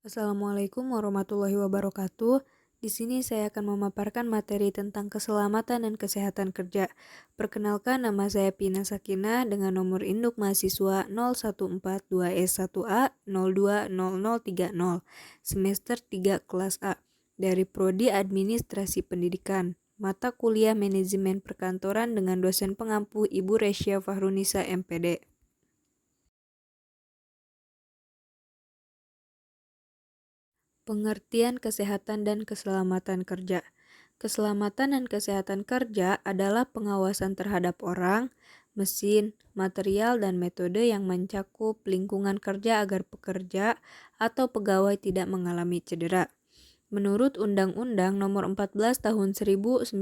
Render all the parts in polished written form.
Assalamualaikum warahmatullahi wabarakatuh. Di sini saya akan memaparkan materi tentang keselamatan dan kesehatan kerja. Perkenalkan, nama saya Pina Sakinah dengan nomor induk mahasiswa 0142S1A 020030, semester 3 kelas A, dari Prodi Administrasi Pendidikan. Mata kuliah Manajemen Perkantoran dengan dosen pengampu Ibu Resya Fahrunisa MPD. Pengertian kesehatan dan keselamatan kerja. Keselamatan dan kesehatan kerja adalah pengawasan terhadap orang, mesin, material, dan metode yang mencakup lingkungan kerja agar pekerja atau pegawai tidak mengalami cedera. Menurut Undang-Undang Nomor 14 Tahun 1969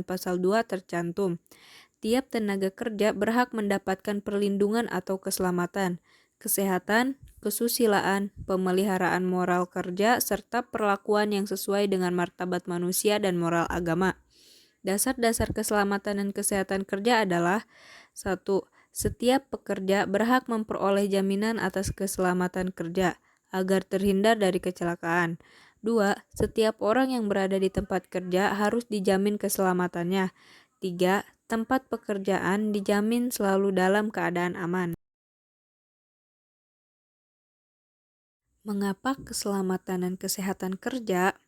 Pasal 2 tercantum, tiap tenaga kerja berhak mendapatkan perlindungan atau keselamatan, kesehatan, kesusilaan, pemeliharaan moral kerja, serta perlakuan yang sesuai dengan martabat manusia dan moral agama. Dasar-dasar keselamatan dan kesehatan kerja adalah: 1. Setiap pekerja berhak memperoleh jaminan atas keselamatan kerja agar terhindar dari kecelakaan. 2. Setiap orang yang berada di tempat kerja harus dijamin keselamatannya. 3. Tempat pekerjaan dijamin selalu dalam keadaan aman. Mengapa keselamatan dan kesehatan kerja?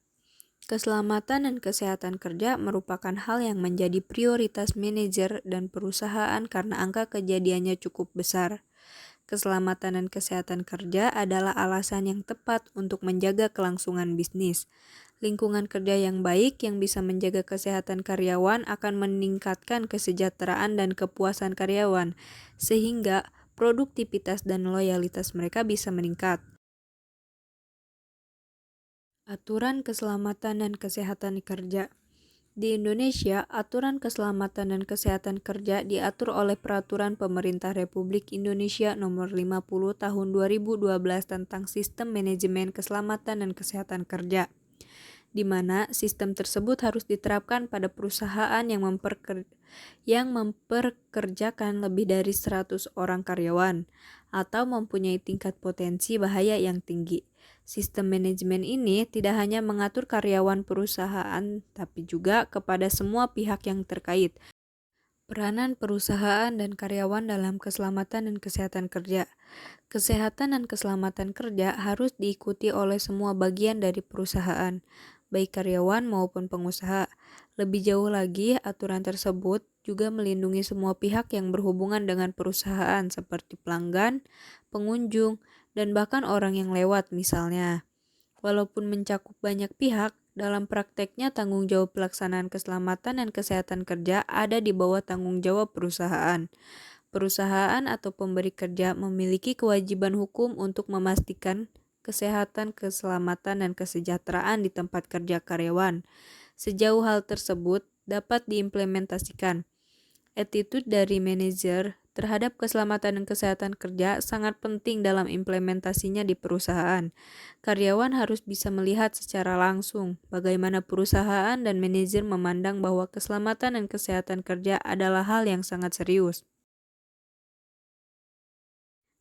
Keselamatan dan kesehatan kerja merupakan hal yang menjadi prioritas manajer dan perusahaan karena angka kejadiannya cukup besar. Keselamatan dan kesehatan kerja adalah alasan yang tepat untuk menjaga kelangsungan bisnis. Lingkungan kerja yang baik yang bisa menjaga kesehatan karyawan akan meningkatkan kesejahteraan dan kepuasan karyawan, sehingga produktivitas dan loyalitas mereka bisa meningkat. Aturan keselamatan dan kesehatan kerja. Di Indonesia, aturan keselamatan dan kesehatan kerja diatur oleh Peraturan Pemerintah Republik Indonesia Nomor 50 Tahun 2012 tentang Sistem Manajemen Keselamatan dan Kesehatan Kerja, di mana sistem tersebut harus diterapkan pada perusahaan yang memperkerjakan lebih dari 100 orang karyawan atau mempunyai tingkat potensi bahaya yang tinggi. Sistem manajemen ini tidak hanya mengatur karyawan perusahaan, tapi juga kepada semua pihak yang terkait. Peranan perusahaan dan karyawan dalam keselamatan dan kesehatan kerja. Kesehatan dan keselamatan kerja harus diikuti oleh semua bagian dari perusahaan, baik karyawan maupun pengusaha. Lebih jauh lagi, aturan tersebut juga melindungi semua pihak yang berhubungan dengan perusahaan seperti pelanggan, pengunjung, dan bahkan orang yang lewat misalnya. Walaupun mencakup banyak pihak, dalam prakteknya tanggung jawab pelaksanaan keselamatan dan kesehatan kerja ada di bawah tanggung jawab perusahaan. Perusahaan atau pemberi kerja memiliki kewajiban hukum untuk memastikan kesehatan, keselamatan, dan kesejahteraan di tempat kerja karyawan. Sejauh hal tersebut dapat diimplementasikan, attitude dari manajer terhadap keselamatan dan kesehatan kerja sangat penting dalam implementasinya di perusahaan. Karyawan harus bisa melihat secara langsung bagaimana perusahaan dan manajer memandang bahwa keselamatan dan kesehatan kerja adalah hal yang sangat serius.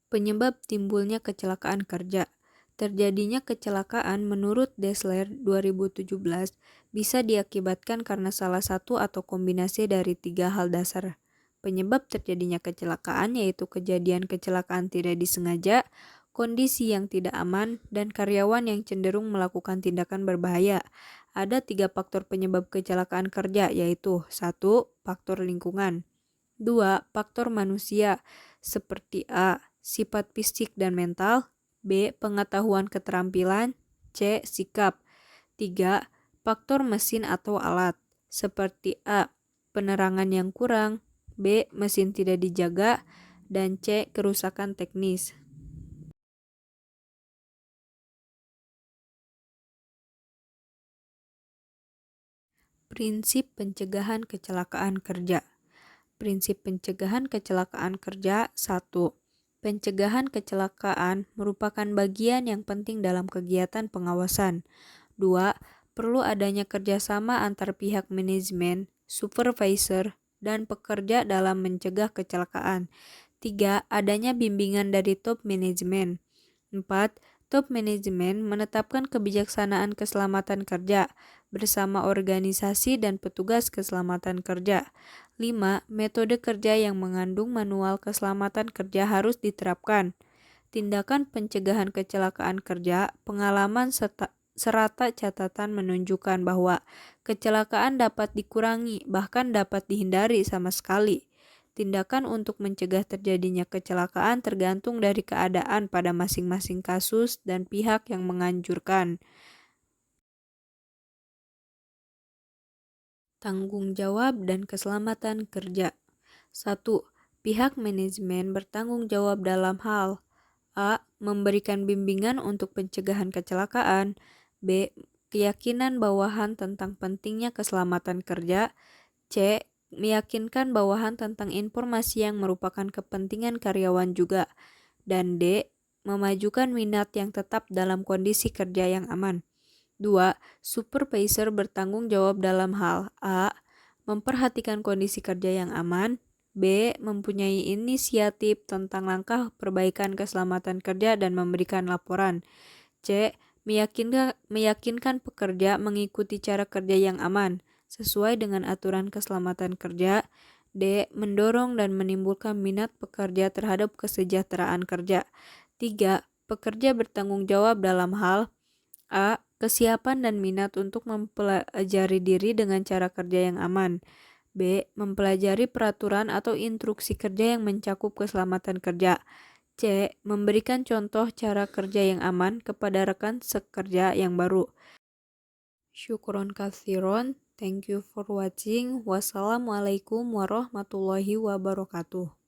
Penyebab timbulnya kecelakaan kerja. Terjadinya kecelakaan menurut Dessler 2017 bisa diakibatkan karena salah satu atau kombinasi dari 3 hal dasar. Penyebab terjadinya kecelakaan yaitu kejadian kecelakaan tidak disengaja, kondisi yang tidak aman, dan karyawan yang cenderung melakukan tindakan berbahaya. Ada 3 faktor penyebab kecelakaan kerja yaitu: 1. Faktor lingkungan. 2. Faktor manusia seperti A. Sifat fisik dan mental, B. Pengetahuan keterampilan, C. Sikap. 3. Faktor mesin atau alat seperti A. Penerangan yang kurang, B. Mesin tidak dijaga, dan C. Kerusakan teknis. Prinsip pencegahan kecelakaan kerja. Prinsip pencegahan kecelakaan kerja. 1. Pencegahan kecelakaan merupakan bagian yang penting dalam kegiatan pengawasan. 2. Perlu adanya kerjasama antar pihak manajemen, supervisor, dan pekerja dalam mencegah kecelakaan. 3. Adanya bimbingan dari top manajemen. 4. Top manajemen menetapkan kebijaksanaan keselamatan kerja bersama organisasi dan petugas keselamatan kerja. 5. Metode kerja yang mengandung manual keselamatan kerja harus diterapkan. Tindakan pencegahan kecelakaan kerja, pengalaman serta catatan menunjukkan bahwa kecelakaan dapat dikurangi, bahkan dapat dihindari sama sekali. Tindakan untuk mencegah terjadinya kecelakaan tergantung dari keadaan pada masing-masing kasus dan pihak yang menganjurkan. Tanggung jawab dan keselamatan kerja. 1. Pihak manajemen bertanggung jawab dalam hal A. Memberikan bimbingan untuk pencegahan kecelakaan. B. Keyakinan bawahan tentang pentingnya keselamatan kerja. C. Meyakinkan bawahan tentang informasi yang merupakan kepentingan karyawan juga. Dan D. Memajukan minat yang tetap dalam kondisi kerja yang aman. 2. Supervisor bertanggung jawab dalam hal A. Memperhatikan kondisi kerja yang aman. B. Mempunyai inisiatif tentang langkah perbaikan keselamatan kerja dan memberikan laporan. C. Meyakinkan pekerja mengikuti cara kerja yang aman sesuai dengan aturan keselamatan kerja. D. Mendorong dan menimbulkan minat pekerja terhadap kesejahteraan kerja. 3. Pekerja bertanggung jawab dalam hal A. Kesiapan dan minat untuk mempelajari diri dengan cara kerja yang aman. B. Mempelajari peraturan atau instruksi kerja yang mencakup keselamatan kerja. C. Memberikan contoh cara kerja yang aman kepada rekan sekerja yang baru. Syukron katsiron. Thank you for watching. Wassalamualaikum warahmatullahi wabarakatuh.